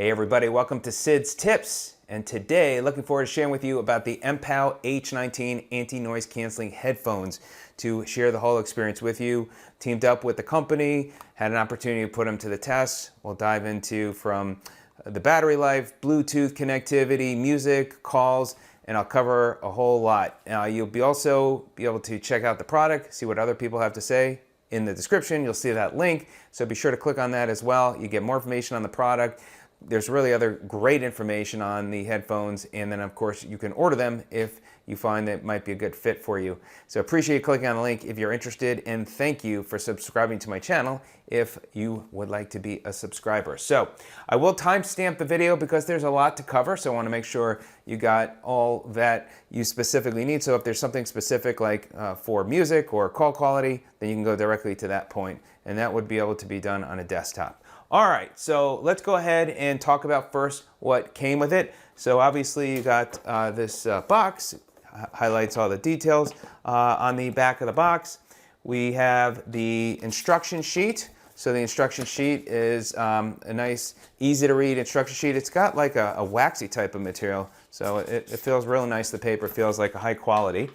Hey everybody, welcome to Sid's Tips. And today, looking forward to sharing with you about the MPOW H19 anti-noise canceling headphones. To share the whole experience with you, teamed up with the company, had an opportunity to put them to the test. We'll dive into from the battery life, Bluetooth connectivity, music, calls, and I'll cover a whole lot. You'll also be able to check out the product, see what other people have to say. In the description, you'll see that link, so be sure to click on that as well. You get more information on the product. There's really other great information on the headphones, and then of course you can order them if you find that it might be a good fit for you. So appreciate you clicking on the link if you're interested, and thank you for subscribing to my channel if you would like to be a subscriber. So I will timestamp the video because there's a lot to cover, so I want to make sure you got all that you specifically need. So if there's something specific like for music or call quality, then you can go directly to that point, and that would be able to be done on a desktop. All right, so let's go ahead and talk about first what came with it. So obviously you got this box, highlights all the details. On the back of the box, we have the instruction sheet. So the instruction sheet is a nice, easy to read instruction sheet. It's got like a waxy type of material, so it feels real nice. The paper feels like a high quality.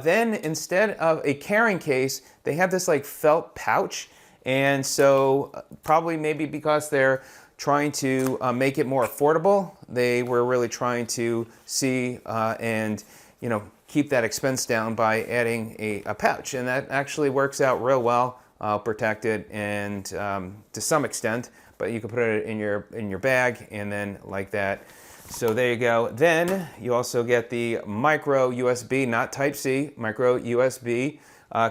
Then instead of a carrying case, they have this like felt pouch. And so probably maybe because they're trying to make it more affordable, they were really trying to see and keep that expense down by adding a pouch. And that actually works out real well, protected and to some extent, but you can put it in your bag and then like that. So there you go. Then you also get the micro USB, not Type-C, micro USB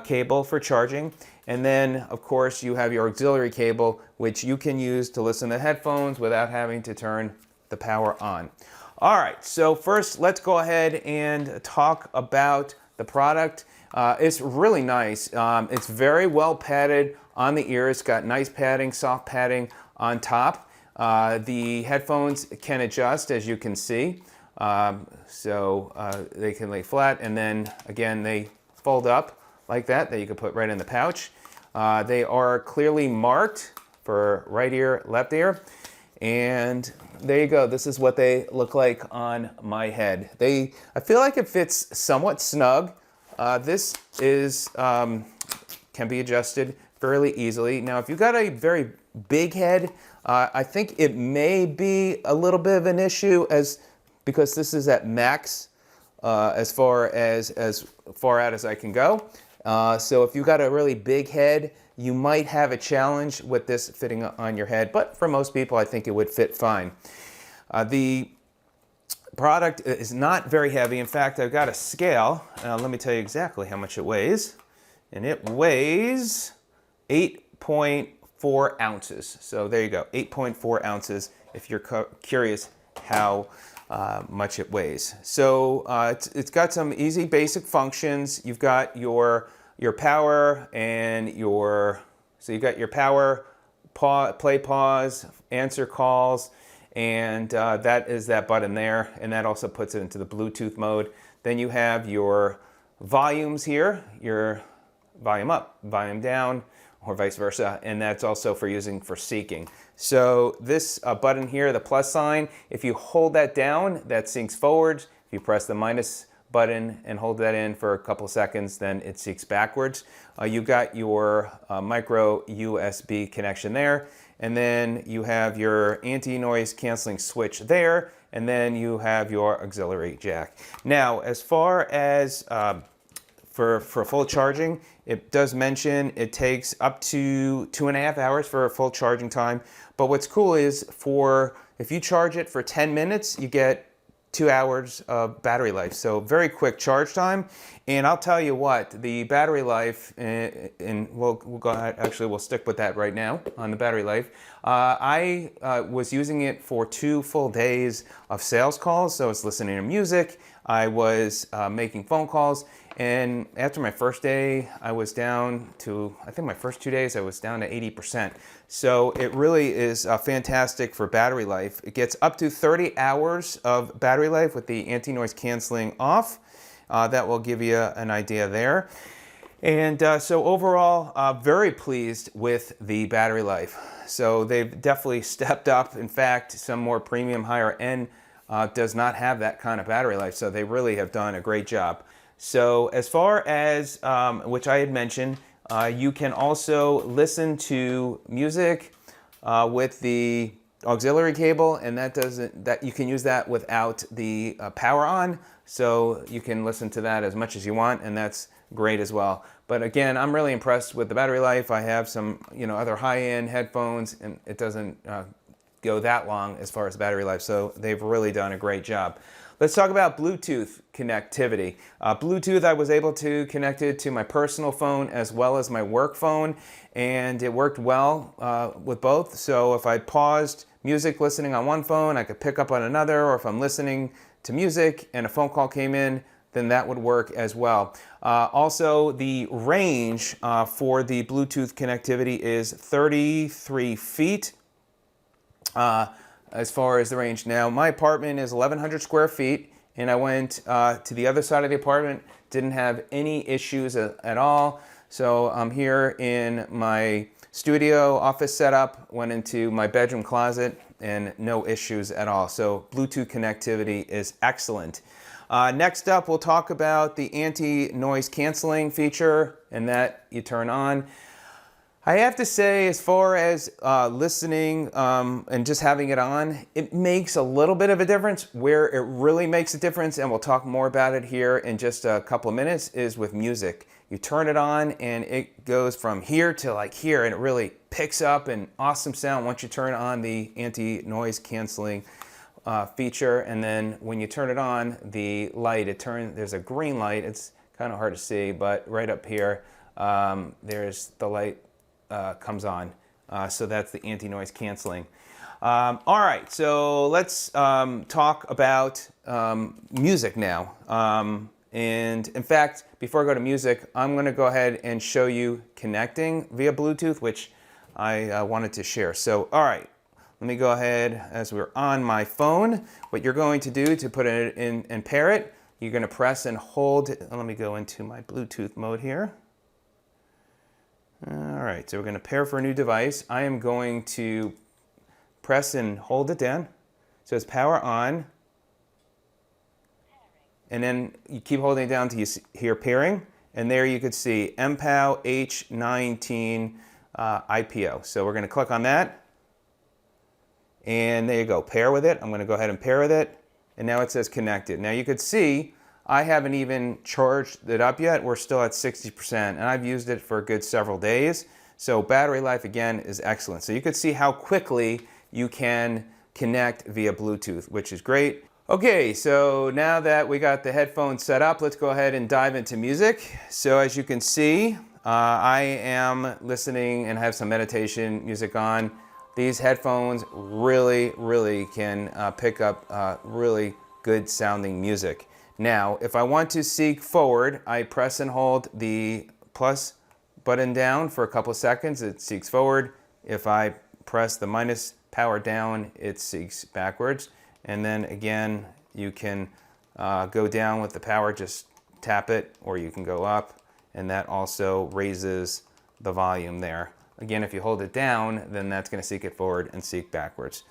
cable for charging. And then, of course, you have your auxiliary cable, which you can use to listen to headphones without having to turn the power on. All right, so first, let's go ahead and talk about the product. It's really nice. It's very well padded on the ears. It's got nice padding, soft padding on top. The headphones can adjust, as you can see. So they can lay flat, and then, again, they fold up like that you can put right in the pouch. They are clearly marked for right ear, left ear. And there you go. This is what they look like on my head. I feel like it fits somewhat snug. This is can be adjusted fairly easily. Now, if you've got a very big head, I think it may be a little bit of an issue because this is at max as far out as I can go. So if you've got a really big head, you might have a challenge with this fitting on your head, but for most people, I think it would fit fine. The product is not very heavy. In fact, I've got a scale. Let me tell you exactly how much it weighs. And it weighs 8.4 ounces. So there you go, 8.4 ounces if you're curious how much it weighs. So it's got some easy basic functions. You've got your power and so you've got your power, play, pause, answer calls, and that is that button there, and that also puts it into the Bluetooth mode. Then you have your volumes here, your volume up, volume down, or vice versa, and that's also for seeking. So this button here, the plus sign, if you hold that down, that syncs forwards. If you press the minus button and hold that in for a couple seconds, then it syncs backwards. You've got your micro USB connection there, and then you have your anti-noise canceling switch there, and then you have your auxiliary jack. Now, as far as for full charging, it does mention it takes up to 2.5 hours for a full charging time. But what's cool is if you charge it for 10 minutes, you get 2 hours of battery life. So very quick charge time. And I'll tell you what, the battery life, and we'll go ahead, actually we'll stick with that right now on the battery life. I was using it for 2 full days of sales calls. So I was listening to music, I was making phone calls, and after my first day, I was down to, I think my first 2 days, I was down to 80%. So it really is fantastic for battery life. It gets up to 30 hours of battery life with the anti-noise canceling off. That will give you an idea there. And so overall, very pleased with the battery life. So they've definitely stepped up. In fact, some more premium, higher end does not have that kind of battery life. So they really have done a great job. So as far as, which I had mentioned, you can also listen to music with the auxiliary cable, and that you can use that without the power on. So you can listen to that as much as you want, and that's great as well. But again, I'm really impressed with the battery life. I have some, other high-end headphones, and it doesn't go that long as far as battery life. So they've really done a great job. Let's talk about Bluetooth connectivity. Bluetooth, I was able to connect it to my personal phone as well as my work phone, and it worked well with both. So if I paused music listening on one phone, I could pick up on another, or if I'm listening to music and a phone call came in, then that would work as well. Also, the range for the Bluetooth connectivity is 33 feet. As far as the range. Now, my apartment is 1,100 square feet, and I went to the other side of the apartment, didn't have any issues at all. So I'm here in my studio office setup, went into my bedroom closet, and no issues at all. So Bluetooth connectivity is excellent. Next up, we'll talk about the anti-noise canceling feature, and that you turn on. I have to say, as far as listening and just having it on, it makes a little bit of a difference. Where it really makes a difference, and we'll talk more about it here in just a couple of minutes, is with music. You turn it on and it goes from here to like here, and it really picks up an awesome sound once you turn on the anti-noise canceling feature. And then when you turn it on, the light, there's a green light. It's kind of hard to see, but right up here, there's the light comes on. So that's the anti-noise canceling. All right, so let's talk about music now. And in fact, before I go to music, I'm going to go ahead and show you connecting via Bluetooth, which I wanted to share. So, all right, let me go ahead, as we're on my phone. What you're going to do to put it in and pair it, you're going to press and hold. Let me go into my Bluetooth mode here. All right, so we're going to pair for a new device. I am going to press and hold it down. So it's power on. And then you keep holding it down until you hear pairing. And there you could see MPOW H19 IPO. So we're going to click on that. And there you go, pair with it. I'm going to go ahead and pair with it. And now it says connected. Now you could see I haven't even charged it up yet. We're still at 60%, and I've used it for a good several days. So battery life, again, is excellent. So you could see how quickly you can connect via Bluetooth, which is great. Okay, so now that we got the headphones set up, let's go ahead and dive into music. So as you can see, I am listening and have some meditation music on. These headphones really can pick up really good sounding music. Now, if I want to seek forward, I press and hold the plus button down for a couple of seconds. It seeks forward. If I press the minus power down, it seeks backwards. And then again, you can go down with the power, just tap it, or you can go up, and that also raises the volume there. Again, if you hold it down, then that's going to seek it forward and seek backwards.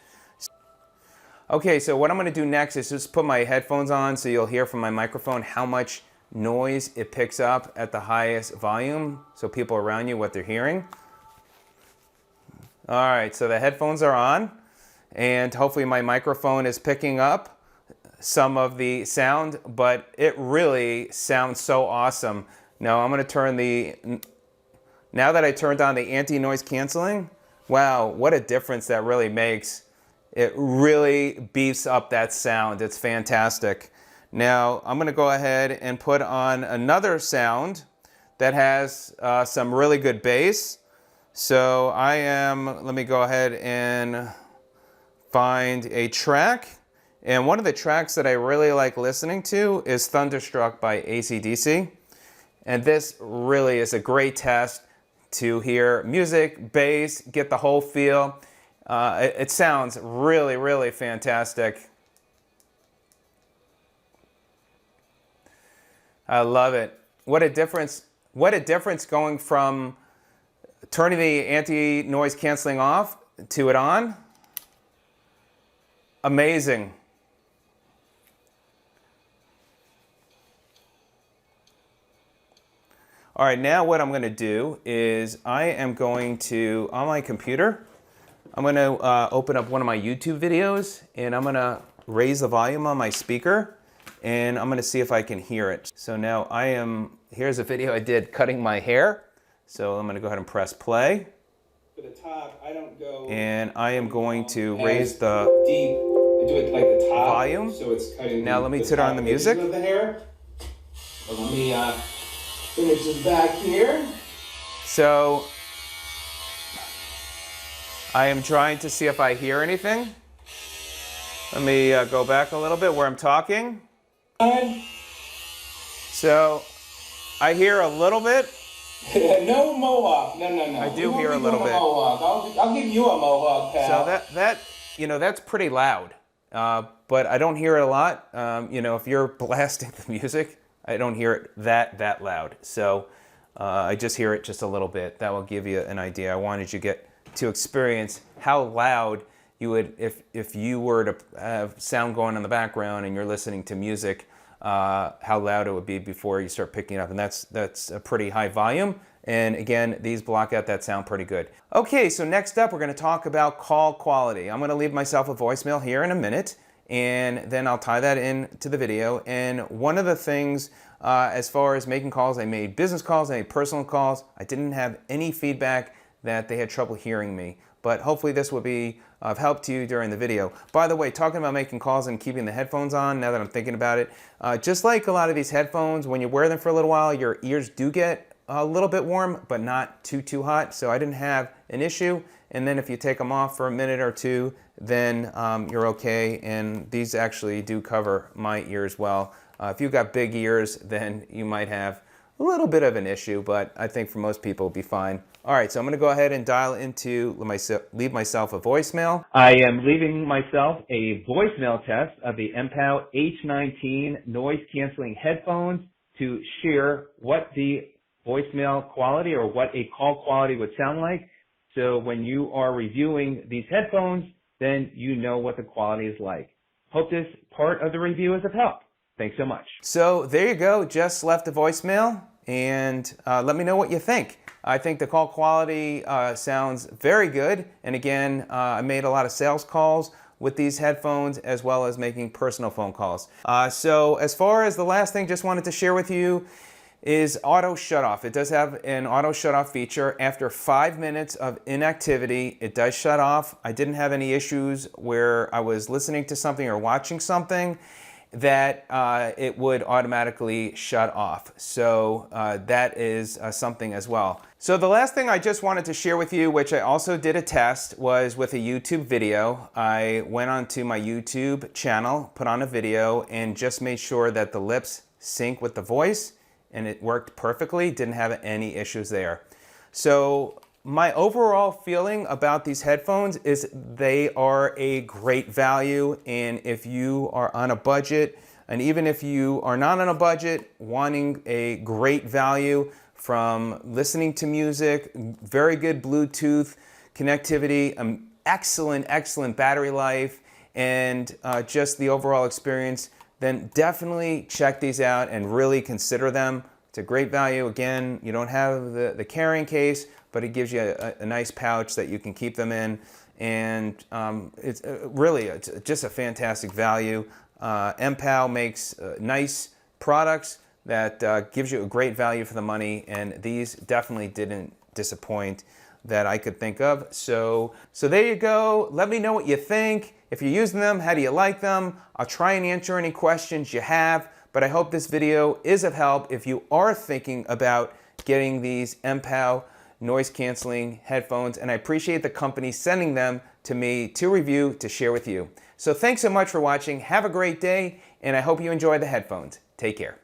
Okay, so what I'm going to do next is just put my headphones on so you'll hear from my microphone how much noise it picks up at the highest volume, so people around you what they're hearing. All right, so the headphones are on, and hopefully my microphone is picking up some of the sound, but it really sounds so awesome. Now I'm going to turn now that I turned on the anti-noise canceling, wow, what a difference that really makes. It really beefs up that sound. It's fantastic. Now I'm going to go ahead and put on another sound that has some really good bass. So let me go ahead and find a track. And one of the tracks that I really like listening to is Thunderstruck by AC/DC. And this really is a great test to hear music, bass, get the whole feel. It sounds really fantastic. I love it. What a difference what a difference going from turning the anti-noise canceling off to it on. Amazing. All right, now what I'm going to do is I am going to, on my computer, I'm going to open up one of my YouTube videos, and I'm going to raise the volume on my speaker, and I'm going to see if I can hear it. So now here's a video I did cutting my hair. So I'm going to go ahead and press play. For the top, I don't go. And I am going to raise the deep. I do it like the top volume. So it's cutting. Now let me turn on the music. Of the hair. But let me finish this back here. So I am trying to see if I hear anything. Let me go back a little bit where I'm talking. So I hear a little bit. No mohawk. No. I do hear a little bit. Mohawk. I'll give you a mohawk, pal. So that's pretty loud. But I don't hear it a lot. If you're blasting the music, I don't hear it that loud. So I just hear it just a little bit. That will give you an idea. I wanted you to experience how loud you would, if you were to have sound going in the background and you're listening to music, how loud it would be before you start picking it up. And that's a pretty high volume. And again, these block out that sound pretty good. Okay, so next up, we're going to talk about call quality. I'm going to leave myself a voicemail here in a minute, and then I'll tie that into the video. And one of the things, as far as making calls, I made business calls, I made personal calls. I didn't have any feedback that they had trouble hearing me. But hopefully this will be of help to you during the video. By the way, talking about making calls and keeping the headphones on, now that I'm thinking about it, just like a lot of these headphones, when you wear them for a little while, your ears do get a little bit warm, but not too hot. So I didn't have an issue. And then if you take them off for a minute or two, then you're okay. And these actually do cover my ears well. If you've got big ears, then you might have a little bit of an issue, but I think for most people it'll be fine. All right, so I'm gonna go ahead and dial into leave myself a voicemail. I am leaving myself a voicemail test of the MPOW H19 noise canceling headphones to share what the voicemail quality or what a call quality would sound like. So when you are reviewing these headphones, then you know what the quality is like. Hope this part of the review is of help. Thanks so much. So there you go, just left a voicemail, and let me know what you think. I think the call quality sounds very good. And again, I made a lot of sales calls with these headphones as well as making personal phone calls. So as far as the last thing, just wanted to share with you is auto shutoff. It does have an auto shutoff feature. After 5 minutes of inactivity, it does shut off. I didn't have any issues where I was listening to something or watching something that it would automatically shut off. So that is something as well. So the last thing I just wanted to share with you, which I also did a test, was with a YouTube video. I went onto my YouTube channel, put on a video, and just made sure that the lips sync with the voice, and it worked perfectly, didn't have any issues there. So my overall feeling about these headphones is they are a great value, and if you are on a budget, and even if you are not on a budget, wanting a great value from listening to music, very good Bluetooth connectivity, excellent battery life, and just the overall experience, then definitely check these out and really consider them. It's a great value. Again, you don't have the carrying case, but it gives you a nice pouch that you can keep them in. And it's really just a fantastic value. MPOW makes nice products that gives you a great value for the money, and these definitely didn't disappoint that I could think of. So there you go. Let me know what you think. If you're using them, how do you like them? I'll try and answer any questions you have, but I hope this video is of help if you are thinking about getting these MPOW noise canceling headphones, and I appreciate the company sending them to me to review, to share with you. So thanks so much for watching. Have a great day, and I hope you enjoy the headphones. Take care.